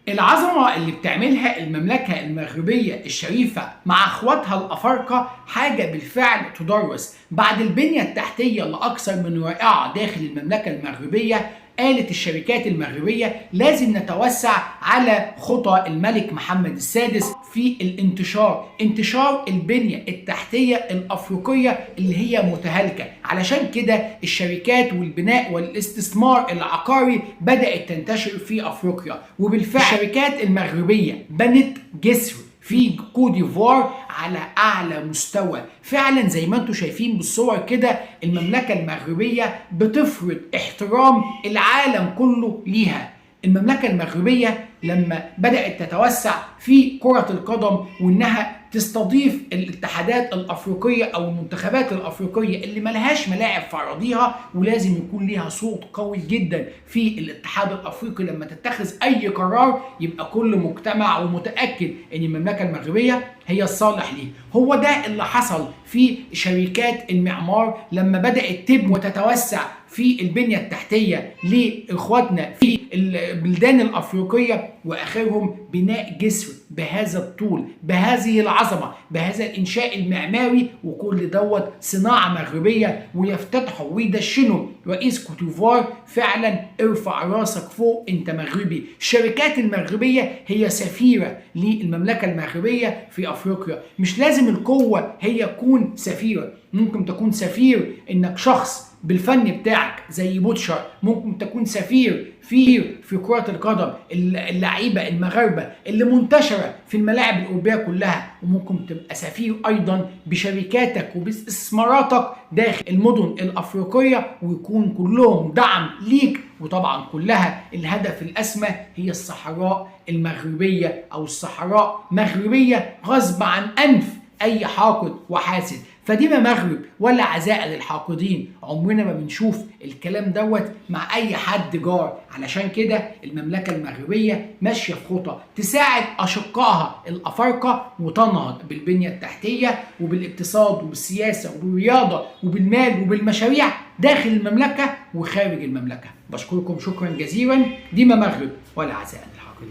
العظمة اللي بتعملها المملكة المغربية الشريفة مع اخواتها الأفارقة حاجة بالفعل تدرس. بعد البنية التحتية اللي أكثر من رائعة داخل المملكة المغربية، قالت الشركات المغربية لازم نتوسع على خطى الملك محمد السادس في انتشار البنية التحتية الأفريقية اللي هي متهالكة. علشان كده الشركات والبناء والاستثمار العقاري بدأت تنتشر في أفريقيا، وبالفعل الشركات المغربية بنت جسر في كوت ديفوار على اعلى مستوى. فعلا زي ما انتم شايفين بالصور كده، المملكه المغربيه بتفرض احترام العالم كله ليها. المملكه المغربيه لما بدات تتوسع في كره القدم وانها تستضيف الاتحادات الافريقيه او المنتخبات الافريقيه اللي ملهاش ملاعب في اراضيها، ولازم يكون ليها صوت قوي جدا في الاتحاد الافريقي لما تتخذ اي قرار، يبقى كل مجتمع ومتاكد ان المملكه المغربيه هي الصالح ليه. هو ده اللي حصل في شركات المعمار لما بدات تبني وتتوسع في البنيه التحتيه لاخواتنا في البلدان الافريقيه، واخرهم بناء جسر بهذا الطول، بهذه العظمه، بهذا الانشاء المعماري، وكل دوت صناعه مغربيه. ويفتتحوا ويدشنوا رئيس كوت ديفوار فعلا ارفع راسك فوق انت مغربي. الشركات المغربيه هي سفيره للمملكه المغربيه في افريقيا. مش لازم القوه هي تكون سفيره، ممكن تكون سفير انك شخص بالفن بتاعك زي بوتشر، ممكن تكون سفير في كرة القدم اللعيبة المغاربة اللي منتشرة في الملاعب الأوروبية كلها، وممكن تبقى سفير أيضا بشركاتك وباستثماراتك داخل المدن الأفريقية، ويكون كلهم دعم ليك. وطبعا كلها الهدف الأسمى هي الصحراء المغربية أو الصحراء مغربية غصب عن أنف أي حاقد وحاسد. فدي ما مغرب ولا عزاء للحاقدين، عمرنا ما بنشوف الكلام دوت مع اي حد جار. علشان كده المملكه المغربيه ماشيه في خطى تساعد اشقائها الافارقه وتنهض بالبنيه التحتيه وبالاقتصاد وبالسياسه وبالرياضه وبالمال وبالمشاريع داخل المملكه وخارج المملكه. بشكركم شكرا جزيلا. دي ما مغرب ولا عزاء للحاقدين.